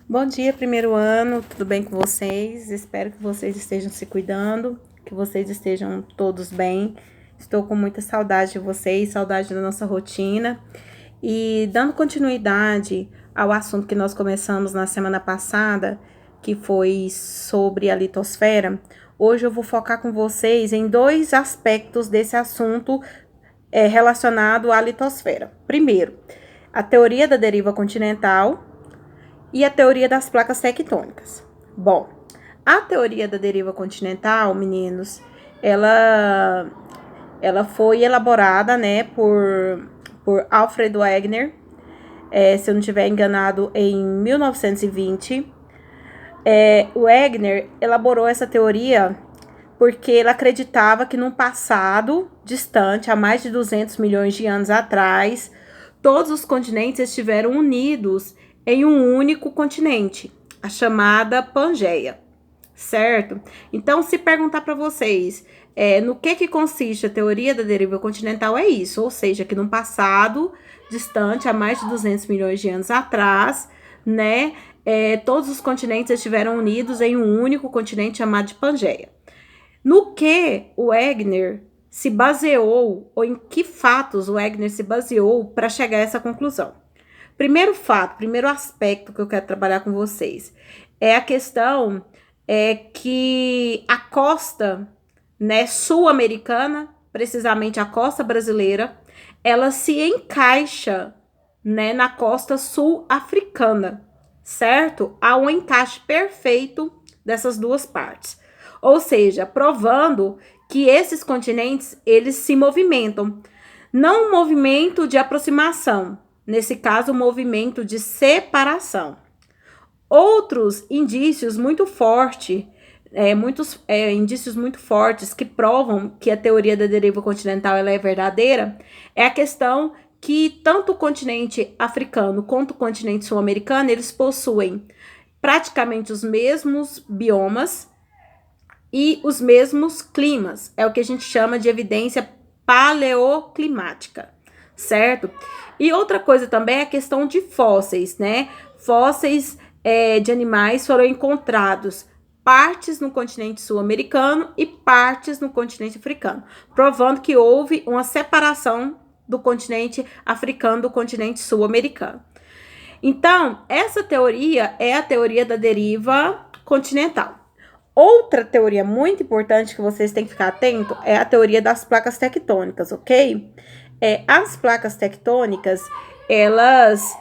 Bom dia, primeiro ano, tudo bem com vocês? Espero que vocês estejam se cuidando, que vocês estejam todos bem. Estou com muita saudade de vocês, saudade da nossa rotina. E dando continuidade ao assunto que nós começamos na semana passada, que foi sobre a litosfera, hoje eu vou focar com vocês em dois aspectos desse assunto relacionado à litosfera. Primeiro, a teoria da deriva continental e a teoria das placas tectônicas. Bom, a teoria da deriva continental, meninos, ela foi elaborada, né, por Alfred Wegener, se eu não estiver enganado, em 1920. Wegener elaborou essa teoria porque ele acreditava que num passado distante, há mais de 200 milhões de anos atrás, todos os continentes estiveram unidos em um único continente, a chamada Pangeia, certo? Então, se perguntar para vocês no que consiste a teoria da deriva continental, é isso, ou seja, que num passado distante, há mais de 200 milhões de anos atrás, né, todos os continentes estiveram unidos em um único continente chamado de Pangeia. No que o Wegener se baseou, ou em que fatos o Wegener se baseou para chegar a essa conclusão? Primeiro fato, primeiro aspecto que eu quero trabalhar com vocês é a questão que a costa, né, sul-americana, precisamente a costa brasileira, ela se encaixa, né, na costa sul-africana, certo? Há um encaixe perfeito dessas duas partes. Ou seja, provando que esses continentes, eles se movimentam. Não um movimento de aproximação, nesse caso, um movimento de separação. Outros indícios muito fortes, indícios muito fortes que provam que a teoria da deriva continental ela é verdadeira, é a questão que tanto o continente africano quanto o continente sul-americano, eles possuem praticamente os mesmos biomas e os mesmos climas. É o que a gente chama de evidência paleoclimática, certo? E outra coisa também é a questão de fósseis, né? Fósseis de animais foram encontrados partes no continente sul-americano e partes no continente africano, provando que houve uma separação do continente africano do continente sul-americano. Então, essa teoria é a teoria da deriva continental. Outra teoria muito importante que vocês têm que ficar atento é a teoria das placas tectônicas, ok? As placas tectônicas, elas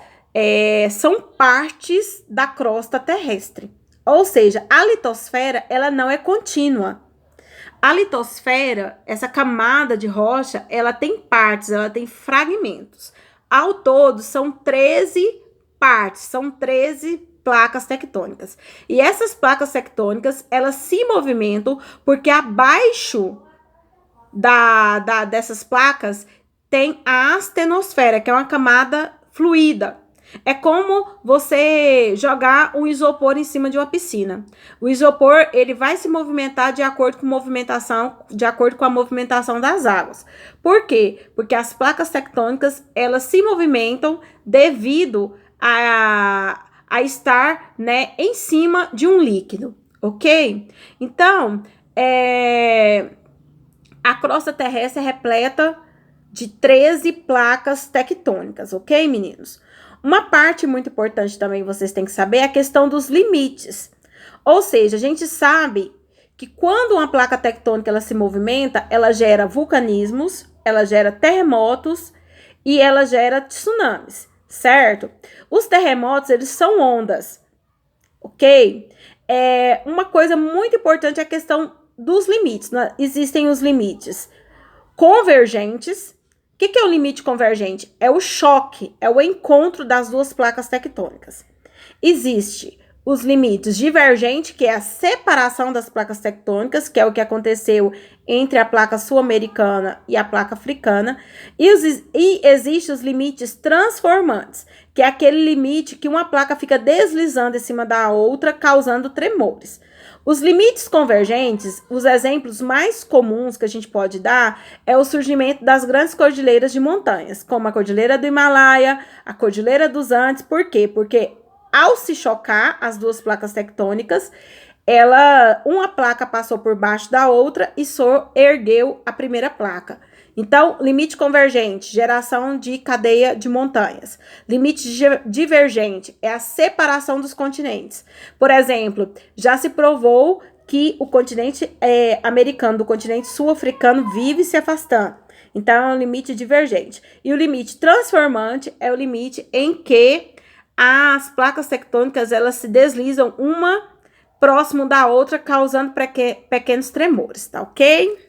são partes da crosta terrestre. Ou seja, a litosfera, ela não é contínua. A litosfera, essa camada de rocha, ela tem partes, ela tem fragmentos. Ao todo, são 13 partes, são 13 placas tectônicas. E essas placas tectônicas, elas se movimentam porque abaixo dessas placas tem a astenosfera, que é uma camada fluida. É como você jogar um isopor em cima de uma piscina. O isopor, ele vai se movimentar de acordo com a movimentação das águas. Por quê? Porque as placas tectônicas, elas se movimentam devido a estar, né, em cima de um líquido, ok? Então, a crosta terrestre é repleta de 13 placas tectônicas, ok, meninos? Uma parte muito importante também vocês têm que saber é a questão dos limites. Ou seja, a gente sabe que quando uma placa tectônica ela se movimenta, ela gera vulcanismos, ela gera terremotos e ela gera tsunamis, certo? Os terremotos, eles são ondas, ok? Uma coisa muito importante é a questão dos limites. Né? Existem os limites convergentes. O que é o limite convergente? É o choque, é o encontro das duas placas tectônicas. Existe os limites divergentes, que é a separação das placas tectônicas, que é o que aconteceu entre a placa sul-americana e a placa africana. E existem os limites transformantes, que é aquele limite que uma placa fica deslizando em cima da outra, causando tremores. Os limites convergentes, os exemplos mais comuns que a gente pode dar é o surgimento das grandes cordilheiras de montanhas, como a Cordilheira do Himalaia, a Cordilheira dos Andes. Por quê? Porque ao se chocar as duas placas tectônicas, uma placa passou por baixo da outra e só ergueu a primeira placa. Então, limite convergente, geração de cadeia de montanhas. Limite divergente é a separação dos continentes. Por exemplo, já se provou que o continente americano do continente sul-africano vive se afastando. Então, é um limite divergente. E o limite transformante é o limite em que as placas tectônicas elas se deslizam uma próximo da outra, causando pequenos tremores, tá ok?